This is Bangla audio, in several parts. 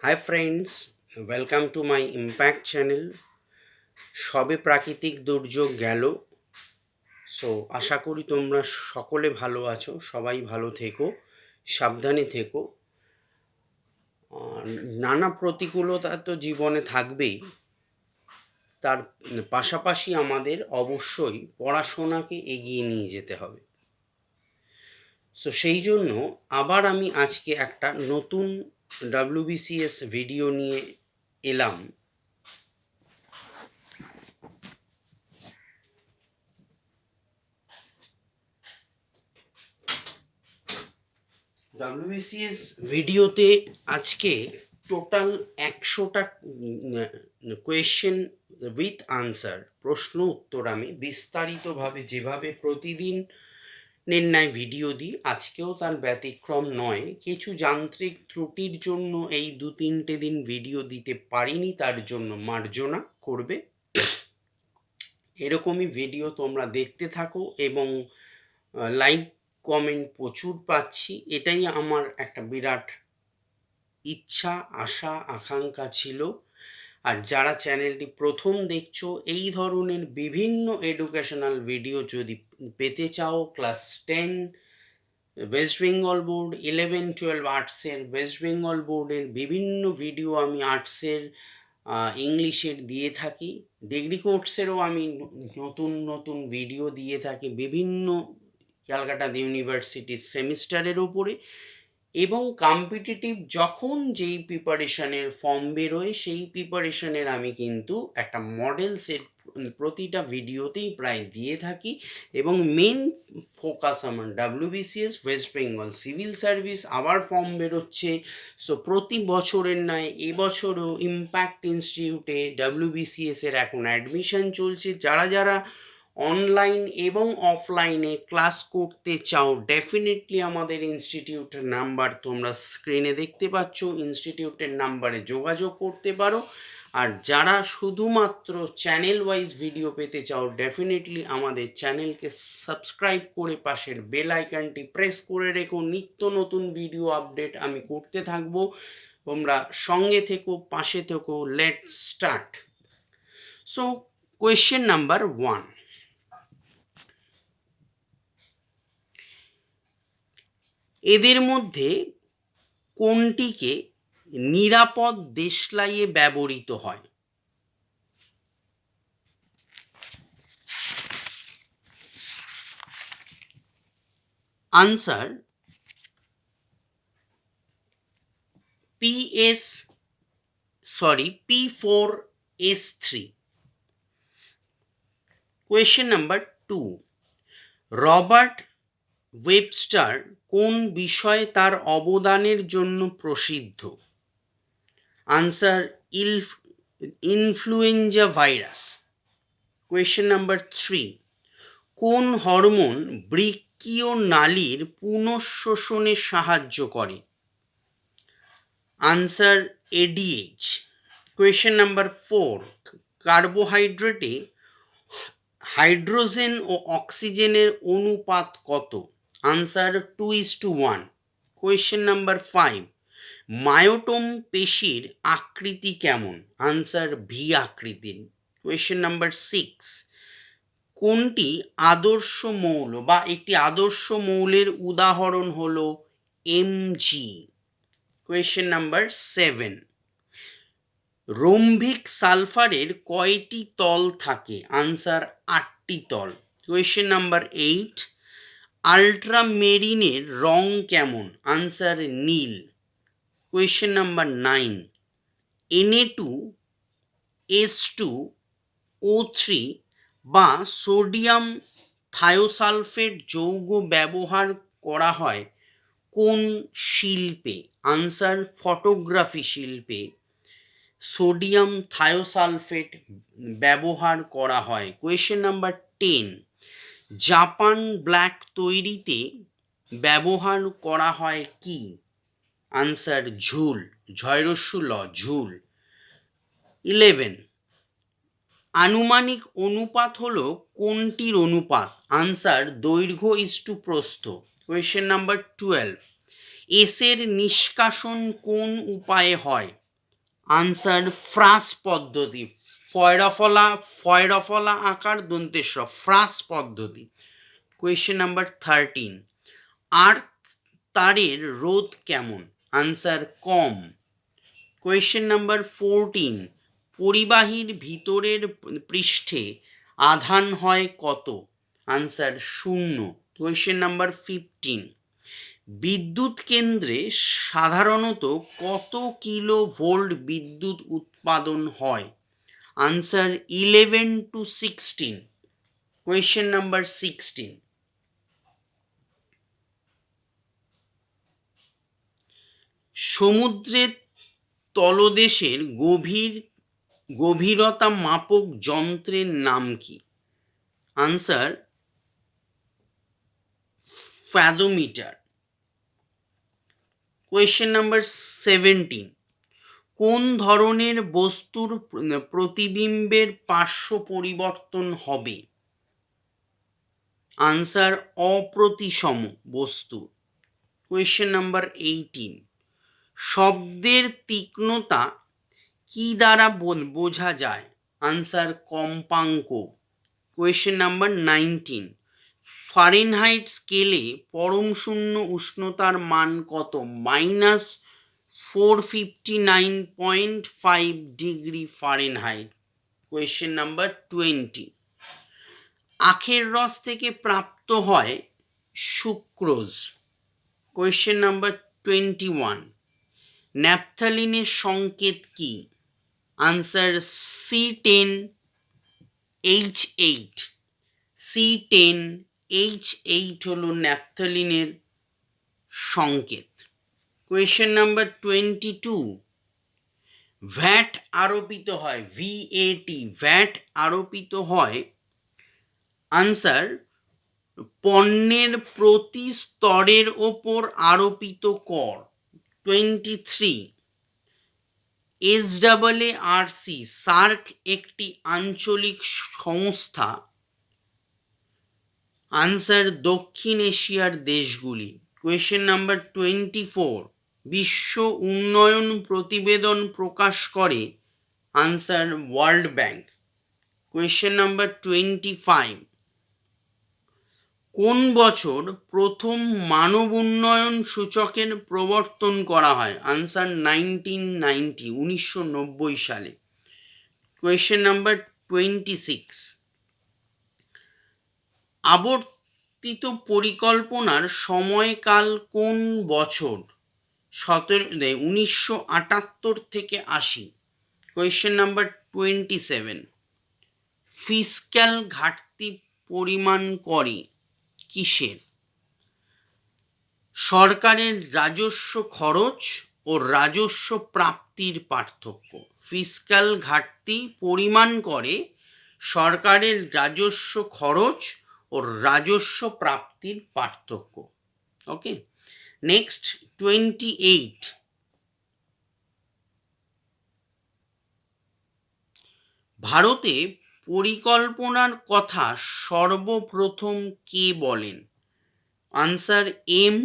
Hi friends, welcome to my impact channel. সবে প্রাকৃতিক দুর্যোগ গেল, সো আশা করি তোমরা সকলে ভালো আছো। সবাই ভালো থেকো, সাবধানে থেকো। নানা প্রতিকূলতা তো জীবনে থাকবেই, তার পাশাপাশি আমাদের অবশ্যই পড়াশোনাকে এগিয়ে নিয়ে যেতে হবে। সো সেই জন্য আবার আমি আজকে একটা নতুন WBCS ভিডিও নিয়ে এলাম। WBCS ভিডিওতে আজকে টোটাল 100টা কোয়েশ্চেন উইথ আনসার, প্রশ্ন উত্তর আমি বিস্তারিতভাবে যেভাবে প্রতিদিন ন্যায় ভিডিও দিই, আজকেও তার ব্যতিক্রম নয়। কিছু যান্ত্রিক ত্রুটির জন্য এই 2-3টে দিন ভিডিও দিতে পারিনি, তার জন্য মার্জনা করবে। এরকমই ভিডিও তোমরা দেখতে থাকো এবং লাইক কমেন্ট প্রচুর পাচ্ছি। এটাই আমার একটা বিরাট ইচ্ছা, আশা, আকাঙ্ক্ষা ছিল। আর যারা চ্যানেলটি প্রথম দেখছো, এই ধরনের বিভিন্ন এডুকেশনাল ভিডিও যদি পেতে চাও, ক্লাস 10 ওয়েস্ট বেঙ্গল বোর্ড, 11-12 আর্টসের ওয়েস্ট বেঙ্গল বোর্ডের বিভিন্ন ভিডিও আমি আর্টসের ইংলিশের দিয়ে থাকি। ডিগ্রি কোর্সেরও আমি নতুন নতুন ভিডিও দিয়ে থাকি বিভিন্ন ক্যালকাটা ইউনিভার্সিটির সেমিস্টারের ওপরে। এবং কম্পিটিটিভ যখন যেই প্রিপারেশনের ফর্ম বেরোয়, সেই প্রিপারেশনের আমি কিন্তু একটা মডেল সেট প্রতিটা ভিডিওতেই প্রায় দিয়ে থাকি। এবং মেন ফোকাস আমার WBCS West Bengal civil service, আবার ফর্ম বেরোচ্ছে। সো প্রতি বছরের নয়, এবছরও ইম্প্যাক্ট ইনস্টিটিউটে WBCS এর এখন অ্যাডমিশন চলছে। যারা যারা অনলাইন এবং অফলাইনে ক্লাস করতে চাও, ডেফিনেটলি আমাদের ইনস্টিটিউটের নাম্বার তোমরা স্ক্রিনে দেখতে পাচ্ছ, ইনস্টিটিউটের নাম্বারে যোগাযোগ করতে পারো। আর যারা শুধুমাত্র চ্যানেল ওয়াইজ ভিডিও পেতে চাও, ডেফিনেটলি আমাদের চ্যানেলকে সাবস্ক্রাইব করে পাশের বেল আইকনটি প্রেস করে রেখো। নিত্য নতুন ভিডিও আপডেট আমি করতে থাকবো, তোমরা সঙ্গে থেকো, পাশে থেকো। Let start. So question number 1, এদের মধ্যে কোনটিকে নিরাপদ দেশলাইয়ে ব্যবহৃত হয়? Answer P4S3। Question number 2, Robert Webster কোন বিষয়ে তার অবদানের জন্য প্রসিদ্ধ? Answer influenza virus. Question number 3, কোন হরমোন বৃক্কীয় নালীর পুনঃশোষণে সাহায্য করে? Answer ADH। কোয়েশ্চেন নাম্বার 4, কার্বোহাইড্রেটে হাইড্রোজেন ও অক্সিজেনের অনুপাত কত? আনসার 2:1। কোয়েশ্চেন নাম্বার 5, মায়োটোম পেশির আকৃতি কেমন? আনসার ভি আকৃতির। কোয়েশ্চেন নাম্বার 6, কোনটি আদর্শ মৌল বা একটি আদর্শ মৌলের উদাহরণ হলো Mg? কোয়েশ্চেন নাম্বার 7, রম্ভিক সালফারের কয়টি তল থাকে? আনসার 8টি তল। কোয়েশ্চেন নাম্বার 8, আল্ট্রামেরিনের রং কেমন? আনসার নীল। কোয়েশ্চেন নাম্বার 9, Na2S2O3 বা সোডিয়াম থায়োসালফেট যৌগ ব্যবহার করা হয় কোন শিল্পে? আনসার ফটোগ্রাফি শিল্পে সোডিয়াম থায়োসালফেট ব্যবহার করা হয়। কোয়েশ্চেন নাম্বার 10, জাপান ব্ল্যাক তৈরিতে ব্যবহার করা হয় কি? আনসার ঝুল, ঝয়রস্যু ল, ঝুল। 11, আনুমানিক অনুপাত হলো কোনটির অনুপাত? আনসার দৈর্ঘ্য প্রস্থ। কোয়েশ্চেন নাম্বার 12, এসের নিষ্কাশন কোন উপায়ে হয়? আনসার ফ্রাস পদ্ধতি, ফয়রফলা আকার দন্তেশ্ব, ফ্রাস পদ্ধতি। কোয়েশ্চেন নাম্বার 13, আর্থ তারের রোধ কেমন? আনসার কম। কোয়েশ্চেন নাম্বার 14, পরিবাহীর ভিতরের পৃষ্ঠে আধান হয় কত? আনসার 0। কোয়েশ্চেন নাম্বার 15, বিদ্যুৎ কেন্দ্রে সাধারণত কত কিলো ভোল্ট বিদ্যুৎ উৎপাদন হয়? Answer 11 to 16। কোয়েশ্চেন নাম্বার 16, সমুদ্রের তলদেশের গভীরতা মাপক যন্ত্রের নাম কি? Answer fathometer. কোয়েশ্চেন নাম্বার 17, কোন ধরনের বস্তুর প্রতিবিম্বের পার্শ্ব পরিবর্তন হবে? আনসার অপ্রতিসম বস্তু। কোয়েশ্চেন নাম্বার 18, শব্দের তীক্ষ্ণতা কি দ্বারা বোঝা যায়? আনসার কম্পাঙ্ক। কোয়েশ্চেন নাম্বার 19, ফারেনহাইট স্কেলে পরম শূন্য উষ্ণতার মান কত? -459.5 ডিগ্রি ফারেনহাইট। কোয়েশ্চেন নাম্বার 20, আখের রস থেকে প্রাপ্ত হয় সুক্রোজ। কোয়েশ্চেন নাম্বার 21, ন্যাপথালিনের সংকেত কি? Answer C10H8। C10H8 হলো ন্যাপথালিনের সংকেত। কোয়েশ্চেন নাম্বার 22, ভ্যাট আরোপিত হয়, ভ্যাট আরোপিত হয়। আনসার পণ্যের প্রতি স্তরের ওপর আরোপিত কর। 23, SAARC সার্ক একটি আঞ্চলিক সংস্থা। আনসার দক্ষিণ এশিয়ার দেশগুলি। কোয়েশ্চেন নাম্বার 24, বিশ্ব উন্নয়ন প্রতিবেদন প্রকাশ করে। Answer world bank. Question number 25, কোন বছর প্রথম মানব উন্নয়ন সূচকের প্রবর্তন করা হয়? আনসার 1990 সালে। কোয়েশ্চেন নাম্বার 26, আবর্তিত পরিকল্পনার সময়কাল কোন বছর? 1978 থেকে 80। কোয়েশ্চেন নাম্বার 27, ফিসক্যাল ঘাটতি পরিমাণ করে কিসের? সরকারের রাজস্ব খরচ ও রাজস্ব প্রাপ্তির পার্থক্য। ফিসক্যাল ঘাটতি পরিমাণ করে সরকারের রাজস্ব খরচ ও রাজস্ব প্রাপ্তির পার্থক্য। ওকে, নেক্সট 28, ভারতে পরিকল্পনার কথা সর্বপ্রথম কে বলেন? Answer M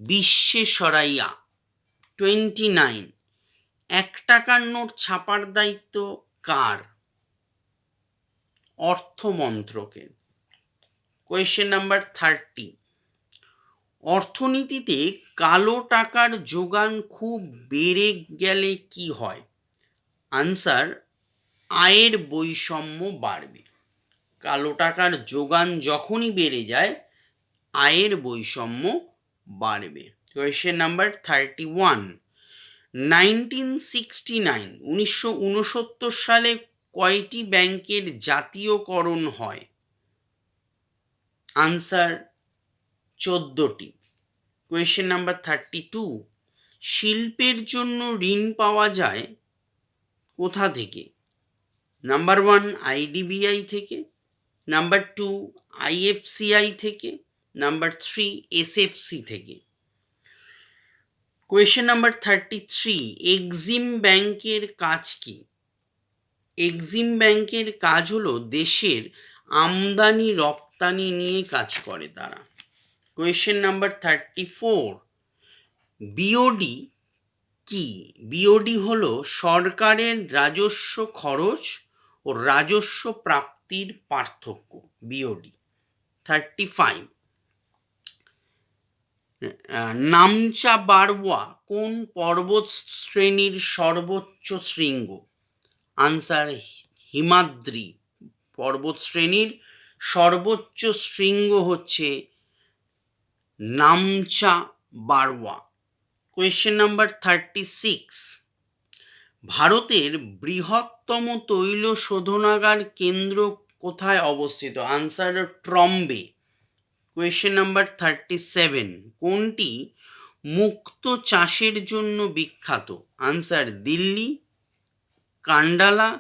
বিশ্বেশ্বরাইয়া। 29, 1 টাকার নোট ছাপার দায়িত্ব কার? অর্থ মন্ত্রকের। কোয়েশ্চেন নাম্বার 30, অর্থনীতিতে কালো টাকার যোগান খুব বেড়ে গেলে কি হয়? আনসার আয়ের বৈষম্য বাড়বে। কালো টাকার যোগান যখনই বেড়ে যায় আয়ের বৈষম্য বাড়বে। কোয়েশ্চেন নাম্বার 31, 1969 সালে কয়টি ব্যাংকের জাতীয়করণ হয়? আনসার 14টি। কোয়েশ্চেন নাম্বার 32, শিল্পের জন্য ঋণ পাওয়া যায় কোথা থেকে? নাম্বার 1 IDBI থেকে, নাম্বার 2 IFCI থেকে, নাম্বার 3 SFC থেকে। কোয়েশ্চেন নাম্বার 33, এক্সিম ব্যাংকের কাজ কি? এক্সিম ব্যাংকের কাজ হলো দেশের আমদানি রপ্তানি নিয়ে কাজ করে তারা। কোয়েশ্চেন নাম্বার 34, BOD কি? বিওডি হলো সরকারের রাজস্ব খরচ ও রাজস্ব প্রাপ্তির পার্থক্য, বিওডি। 35, নামচা বারওয়া কোন পর্বত শ্রেণীর সর্বোচ্চ শৃঙ্গ? আনসার হিমাদ্রি পর্বত শ্রেণীর সর্বোচ্চ শৃঙ্গ হচ্ছে নামচা বারওয়া। কোয়েশ্চেন নাম্বার 36, ভারতের বৃহত্তম তৈল শোধনাগার কেন্দ্র কোথায় অবস্থিত? আনসার ট্রম্বে। কোয়েশ্চেন নাম্বার 37, কোনটি মুক্ত চাষের জন্য বিখ্যাত? Answer Delhi, Kandla,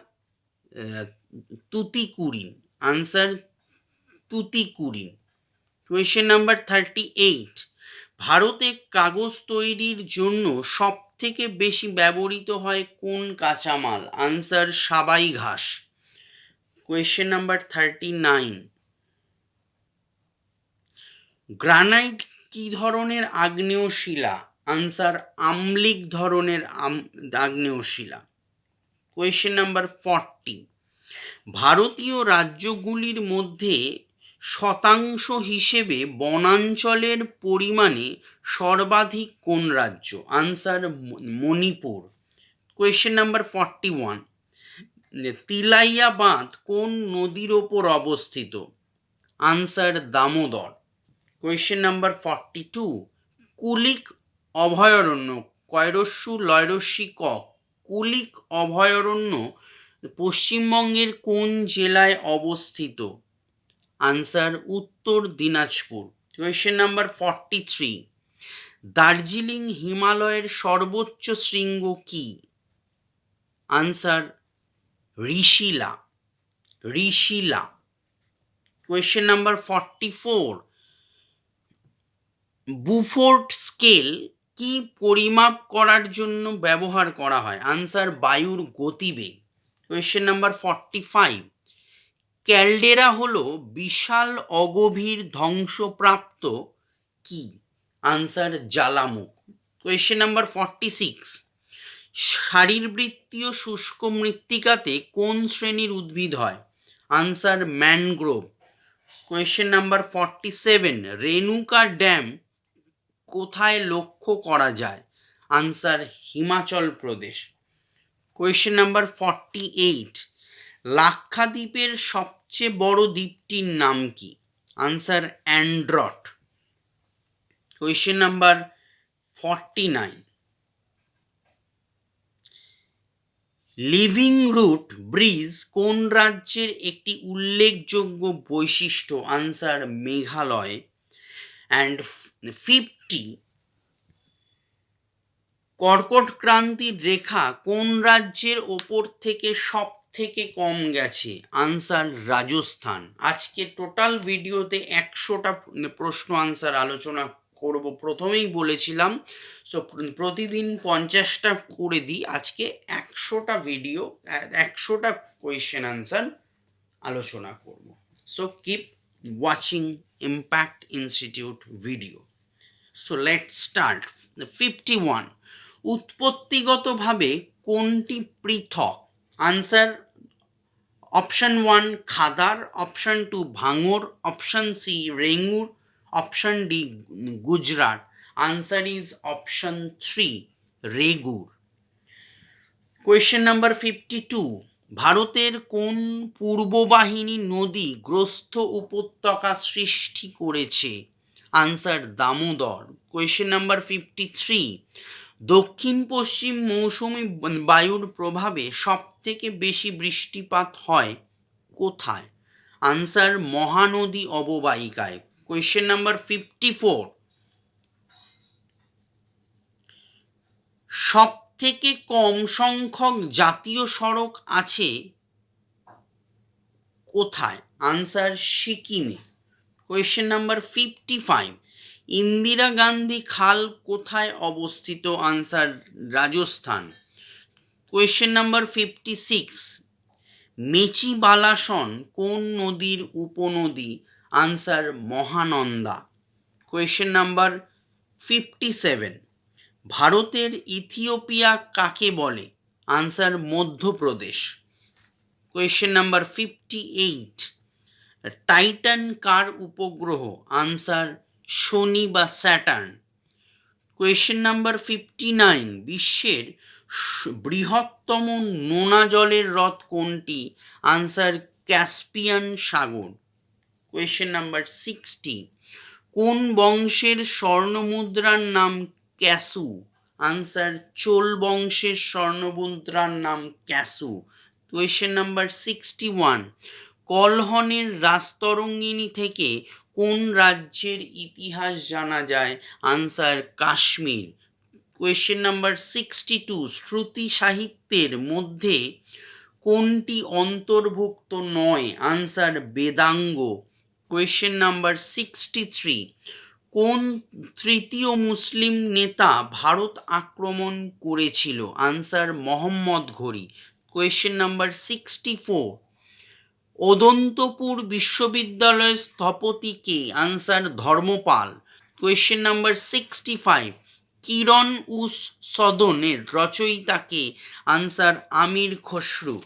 Tuticorin. Answer Tuticorin. Question number 38, ভারতে কাগজ তৈরির জন্য সব থেকে বেশি ব্যবহৃত হয় কোন কাঁচামাল? আনসার সাবাই ঘাস। কোয়েশ্চেন নাম্বার 39, গ্রানাইট কি ধরনের আগ্নেয় শিলা? আনসার আম্লিক ধরনের আগ্নেয় শিলা। কোয়েশ্চেন নাম্বার 40, ভারতীয় রাজ্যগুলির মধ্যে শতাংশ হিসেবে বনাঞ্চলের পরিমাণে সর্বাধিক কোন রাজ্য? Answer Manipur. Question number 41, Tilaiya বাঁধ কোন নদীর ওপর অবস্থিত? Answer Damodar. Question number 42, Kulik অভয়ারণ্য কয়রস্যু লয়রস্যি ক কুলিক অভয়ারণ্য পশ্চিমবঙ্গের কোন জেলায় অবস্থিত? আনসার উত্তর দিনাজপুর। কোয়েশ্চেন নাম্বার 43, দার্জিলিং হিমালয়ের সর্বোচ্চ শৃঙ্গ কি? আনসার ঋষিলা। ঋষিলা। কোয়েশ্চেন নাম্বার 44, বুফোর্ট স্কেল কি পরিমাপ করার জন্য ব্যবহার করা হয়? আনসার বায়ুর গতিবেগ। কোয়েশ্চেন নাম্বার 45, ক্যালডেরা হলো বিশাল অগভীর ধ্বংসপ্রাপ্ত কি? আনসার জ্বালামুখ। কোয়েশ্চেন নাম্বার 46, শারীরবৃত্তীয় শুষ্ক মৃত্তিকাতে কোন শ্রেণীর উদ্ভিদ হয়? Answer mangrove. Question number 47, Renuka dam কোথায় লক্ষ্য করা যায়? Answer Himachal Pradesh. Question number 48, লাক্ষাদ্বীপের সবচেয়ে বড় দ্বীপটির নাম কি? Answer Andrott. Question number 49, living root bridge কোন রাজ্যের একটি উল্লেখযোগ্য বৈশিষ্ট্য? আনসার মেঘালয়। অ্যান্ড 50, কর্কট ক্রান্তির রেখা কোন রাজ্যের ওপর থেকে সব থেকে কম গেছে? আনসার রাজস্থান। আজকে টোটাল ভিডিওতে 100টা প্রশ্ন আনসার আলোচনা করব, প্রথমেই বলেছিলাম। সো প্রতিদিন 50টা করে দিই, আজকে 100টা ভিডিও 100টা কোয়েশ্চেন আনসার আলোচনা করব। So keep watching Impact Institute video. So let's start. 51, উৎপত্তিগতভাবে কোনটি পৃথক? Answer option 1 khadar, option 2 bhangar, option C regur, option D Gujarat. Answer is option 3 regur. Question number 52, ভারতের কোন পূর্ববাহিনী নদী গ্রস্ত উপত্যকা সৃষ্টি করেছে? আনসার দামোদর। কোয়েশ্চেন নাম্বার 53, দক্ষিণ পশ্চিম মৌসুমী বায়ুর প্রভাবে সব থেকে বেশি বৃষ্টিপাত হয় কোথায়? আনসার মহানদী অববাহিকায়। কোয়েশ্চেন নাম্বার 54, সব থেকে কম সংখ্যক জাতীয় সড়ক আছে কোথায়? আনসার সিকিমে। কোয়েশ্চেন নাম্বার 55, ইন্দিরা গান্ধী খাল কোথায় অবস্থিত? Answer Rajasthan. Question number 56, Messi Balason কোন নদীর উপনদী? আনসার মহানন্দা। কোয়েশ্চেন নাম্বার 57, ভারতের ইথিওপিয়া কাকে বলে? Answer Madhya Pradesh. Question number 58, Titan কার উপগ্রহ? আনসার শনি বা স্যাটার্ন। কোয়েশ্চেন নাম্বার 59, বিশ্বের বৃহত্তম নোনা জলের হ্রদ কোনটি? আনসার ক্যাসপিয়ান সাগর। কোয়েশ্চেন নাম্বার 60, কোন বংশের স্বর্ণমুদ্রার নাম ক্যাসু? আনসার চোল বংশের স্বর্ণমুদ্রার নাম ক্যাসু। কোয়েশ্চেন নাম্বার 61, কলহনের রাজতরঙ্গিনী থেকে কোন রাজ্যের ইতিহাস জানা যায়? আনসার কাশ্মীর। কোয়েশ্চেন নাম্বার 62, শ্রুতি সাহিত্যের মধ্যে কোনটি অন্তর্ভুক্ত নয়? আনসার বেদাঙ্গ। কোয়েশ্চেন নাম্বার 63, কোন তৃতীয় মুসলিম নেতা ভারত আক্রমণ করেছিল? আনসার মোহাম্মদ ঘুরি। কোয়েশ্চেন নাম্বার 64, অদন্তপুর বিশ্ববিদ্যালয়ের স্থপতি কে? Answer Dharmapal. Question number 65, Qiran us সদনের রচয়িতা কে? Answer Amir Khusrau.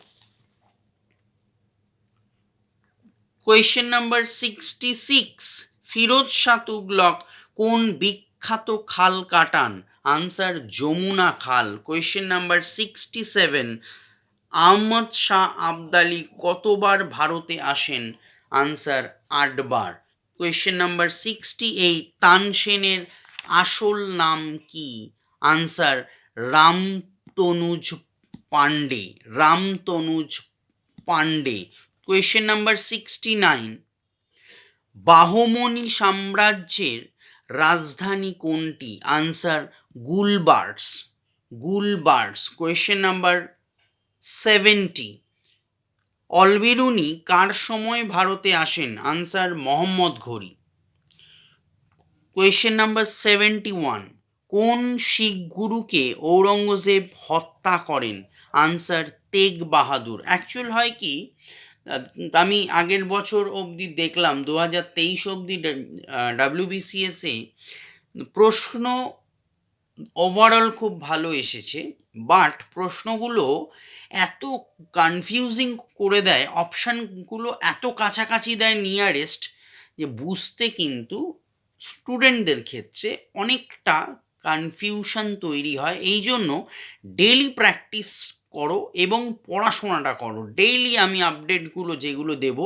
Question number 66, Firoz Shah Tughlaq কোন বিখ্যাত খাল কাটান? আনসার যমুনা খাল। কোয়েশ্চেন নাম্বার 67, আহমদ শাহ আবদালি কতবার ভারতে আসেন? আনসার 8 বার। কোয়েশ্চেন নাম্বার 68, তানসেনের আসল নাম কি? Answer Ramtanuj Pandey. Ramtanuj Pandey. Question number 69, Bahmani সাম্রাজ্যের রাজধানী কোনটি? Answer Gulbarga. Gulbarga. Question number 70, Alberuni কার সময় ভারতে আসেন? আনসার মোহাম্মদ ঘুরি। কোয়েশ্চেন নাম্বার 71, কোন শিখ গুরুকে ঔরঙ্গজেব হত্যা করেন? আনসার তেগ বাহাদুর। অ্যাকচুয়াল হয় কি, আমি আগের বছর অবধি দেখলাম 2023 অবধি WBCS-এ প্রশ্ন ওভারঅল খুব ভালো এসেছে, বাট প্রশ্নগুলো এত কনফিউজিং করে দেয়, অপশানগুলো এত কাছাকাছি দেয় নিয়ারেস্ট, যে বুঝতে কিন্তু স্টুডেন্টদের ক্ষেত্রে অনেকটা কনফিউশন তৈরি হয়। এই জন্য ডেইলি প্র্যাকটিস করো এবং পড়াশোনাটা করো। ডেইলি আমি আপডেটগুলো যেগুলো দেব,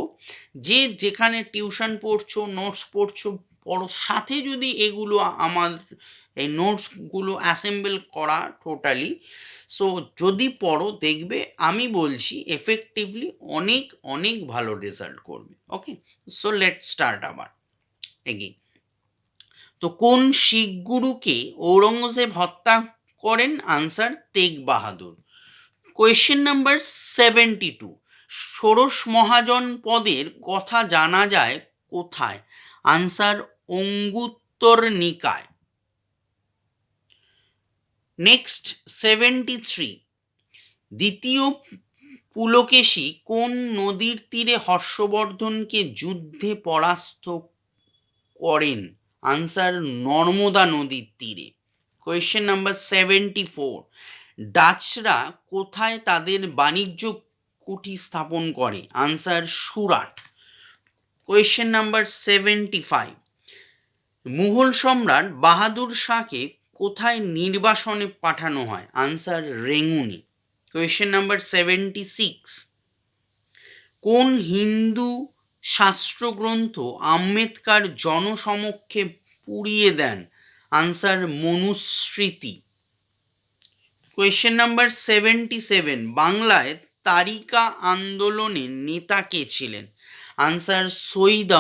যে যেখানে টিউশন পড়ছো, নোটস পড়ছো, পড়ো, সাথে যদি এগুলো আমার এই নোটসগুলো অ্যাসেম্বল করা টোটালি, সো যদি পড়ো দেখবে আমি বলছি এফেক্টিভলি অনেক অনেক ভালো রেজাল্ট করবে। ওকে, সো লেট স্টার্ট আবার এগেইন। তো কোন শিখ গুরুকে ঔরঙ্গজেব হত্যা করেন? আনসার তেগ বাহাদুর। কোয়েশ্চেন নাম্বার 72, ষোড়শ মহাজন পদের কথা জানা যায় কোথায়? আনসার অঙ্গুত্তর নিকায়। নেক্সট 73, দ্বিতীয় পুলকেশী কোন নদীর তীরে হর্ষবর্ধনকে যুদ্ধে পরাস্ত করেন? আনসার নর্মদা নদীর তীরে। কোয়েশ্চেন নাম্বার 74, ডাচরা কোথায় তাদের বাণিজ্য কুঠি স্থাপন করে? Answer Surat. Question number 75, Mughal সম্রাট বাহাদুর শাহকে কোথায় নির্বাসনে পাঠানো হয়? আনসার রেঙ্গুনে। কোয়েশ্চেন নাম্বার 76, কোন হিন্দু শাস্ত্রগ্রন্থ আম্বেদকর জনসমক্ষে পুড়িয়ে দেন? আনসার মনুস্মৃতি। কোয়েশ্চেন নাম্বার 77, বাংলায় তারিকা আন্দোলনের নেতা কে ছিলেন? আনসার শহীদ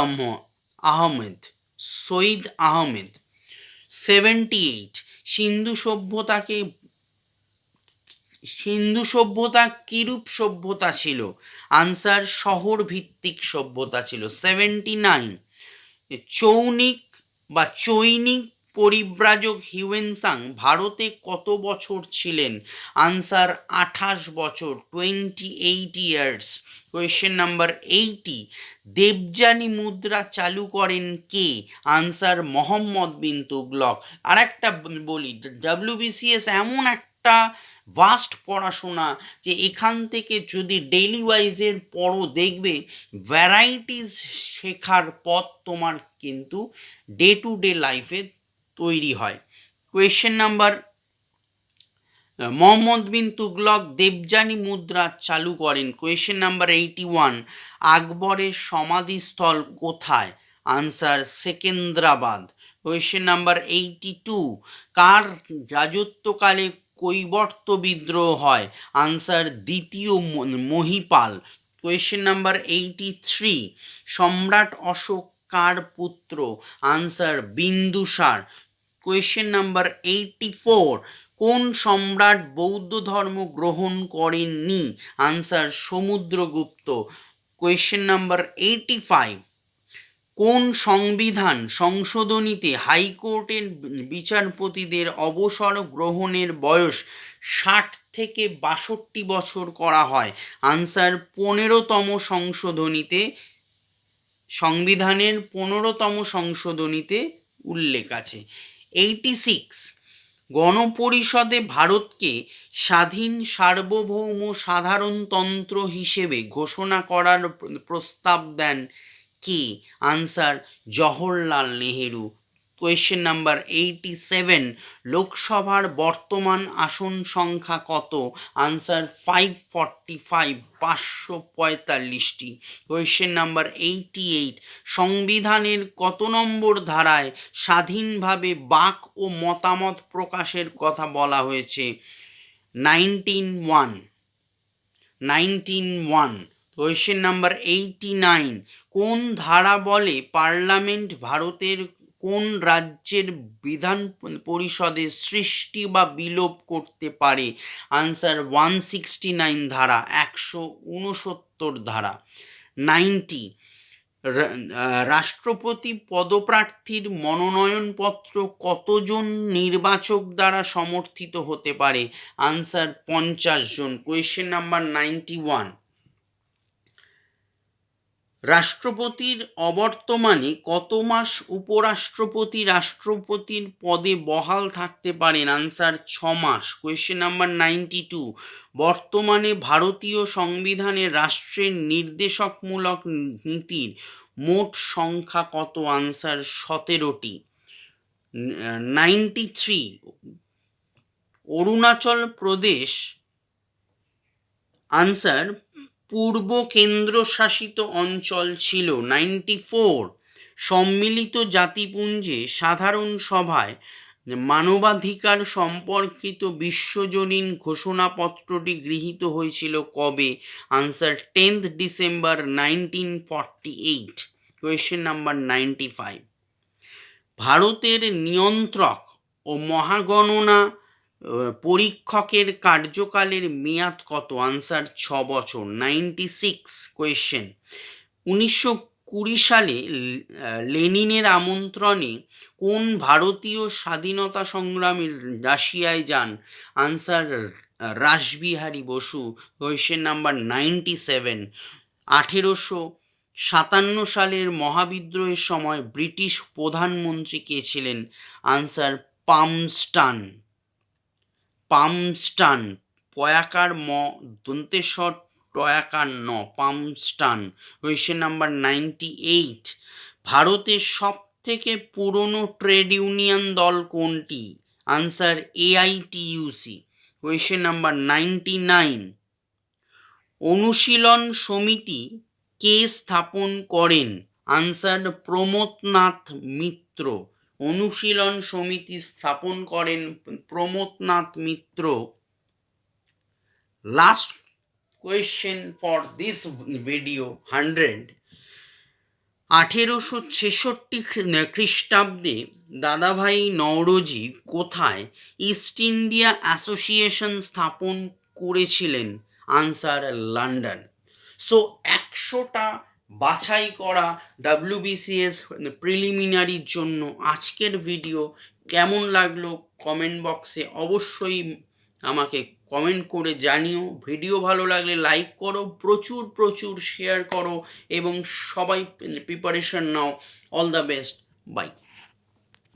আহমেদ। শহীদ আহমেদ। 78, সিন্ধু সভ্যতা কিরূপ সভ্যতা ছিল? আনসার শহর ভিত্তিক সভ্যতা ছিল। 79, চৈনিক পরিব্রাজক হিউয়েন সাং ভারতে কত বছর ছিলেন? আনসার 28 বছর, 28 ইয়ার্স। কোয়েশ্চেন নাম্বার 80, দেবযানী মুদ্রা চালু করেন কে? আনসার মোহাম্মদ বিন তুগলক। আর একটা বলি, ডাব্লিউবিসিএস এমন একটা ভাস্ট পড়াশোনা যে এখান থেকে যদি ডেইলি ওয়াইজের পড়ো দেখবে ভ্যারাইটিস শেখার পথ তোমার কিন্তু ডে টু ডে লাইফে তৈরি হয়। কোয়েশ্চেন নাম্বার, মোহাম্মদ বিন তুগলক দেবযানী মুদ্রা চালু করেন। কোয়েশ্চেন নাম্বার 81, আকবরের সমাধিস্থল কোথায়? আনসার সেকেন্দ্রাবাদ। কোয়েশ্চেন নাম্বার 82, কার রাজত্বকালে কৈবর্ত বিদ্রোহ হয়? আনসার দ্বিতীয় মহিপাল। কোয়েশ্চেন নাম্বার 83, সম্রাট অশোক কার পুত্র? আনসার বিন্দুসার। কোয়েশ্চেন নাম্বার 84, কোন সম্রাট বৌদ্ধ ধর্ম গ্রহণ করেননি? আনসার সমুদ্রগুপ্ত। কোয়েশ্চেন নাম্বার 85, কোন সংবিধান সংশোধনীতে হাইকোর্টের বিচারপতিদের অবসর গ্রহণের বয়স 60 থেকে 62 বছর করা হয়? আনসার 15তম সংশোধনীতে, সংবিধানের 15তম সংশোধনীতে উল্লেখ আছে। 86, গণপরিষদে ভারতকে স্বাধীন সার্বভৌম সাধারণতন্ত্র হিসেবে ঘোষণা করার প্রস্তাব দেন কে? Answer Jawaharlal Nehru. Question number 87, লোকসভার বর্তমান আসন সংখ্যা কত? আনসার 545, 545টি। কোয়েশ্চেন নাম্বার 88, সংবিধানের কত নম্বর ধারায় স্বাধীনভাবে বাক ও মতামত প্রকাশের কথা বলা হয়েছে? 19(1). কোয়েশ্চেন নাম্বার 89, কোন ধারা বলে পার্লামেন্ট ভারতের কোন রাজ্যের বিধান পরিষদের সৃষ্টি বা বিলোপ করতে পারে? আনসার 169 ধারা, 169 ধারা। 90, রাষ্ট্রপতি পদপ্রার্থীর মনোনয়নপত্র কতজন নির্বাচক দ্বারা সমর্থিত হতে পারে? আনসার 50 জন। কোয়েশ্চেন নাম্বার 91, রাষ্ট্রপতির অবর্তমানে কত মাস উপরাষ্ট্রপতি রাষ্ট্রপতির পদে বহাল থাকতে পারেন? আনসার 6 মাস। কোয়েশ্চেন নাম্বার 92, বর্তমানে ভারতীয় সংবিধানে রাষ্ট্রের নির্দেশকমূলক নীতির মোট সংখ্যা কত? আনসার 17টি। 93, অরুণাচল প্রদেশ আনসার পূর্ব কেন্দ্রশাসিত অঞ্চল ছিল। 94, সম্মিলিত জাতিপুঞ্জে সাধারণ সভায় মানবাধিকার সম্পর্কিত বিশ্বজনীন ঘোষণাপত্রটি গৃহীত হয়েছিল কবে? Answer 10th December 1948। Question number 95, ভারতের নিয়ন্ত্রক ও মহাগণনা পরীক্ষকের কার্যকালের মেয়াদ কত? আনসার 6 বছর। 96 কোয়েশ্চেন, 1920 সালে লেনিনের আমন্ত্রণে কোন ভারতীয় স্বাধীনতা সংগ্রামী রাশিয়ায় যান? Answer Rashbehari Bose. Question number 97, 1857 সালের মহাবিদ্রোহের সময় ব্রিটিশ প্রধানমন্ত্রী কে ছিলেন? আনসার পামস্টান। পামস্টান, পয়াকার ম দন্তেশ্বর টয়াকার ন, পামস্টান। কোয়েশ্চেন নাম্বার 98, ভারতের সব থেকে পুরনো ট্রেড ইউনিয়ন দল কোনটি? Answer AITUC। কোয়েশ্চেন নাম্বার 99, অনুশীলন সমিতি কে স্থাপন করেন? আনসার প্রমথনাথ মিত্র। অনুশীলন সমিতি স্থাপন করেন Pramathanath Mitra. Last question for this video 100, 1866 খ্রিস্টাব্দে দাদাভাই নওরোজি কোথায় ইস্ট ইন্ডিয়া অ্যাসোসিয়েশন স্থাপন করেছিলেন? Answer London. সো 100টা বাছাই করা WBCS প্রিলিমিনারির জন্য আজকের ভিডিও কেমন লাগলো কমেন্ট বক্সে অবশ্যই আমাকে কমেন্ট করে জানিও। ভিডিও ভালো লাগলে লাইক করো, প্রচুর প্রচুর শেয়ার করো এবং সবাই প্রিপারেশন নাও। All the best, by.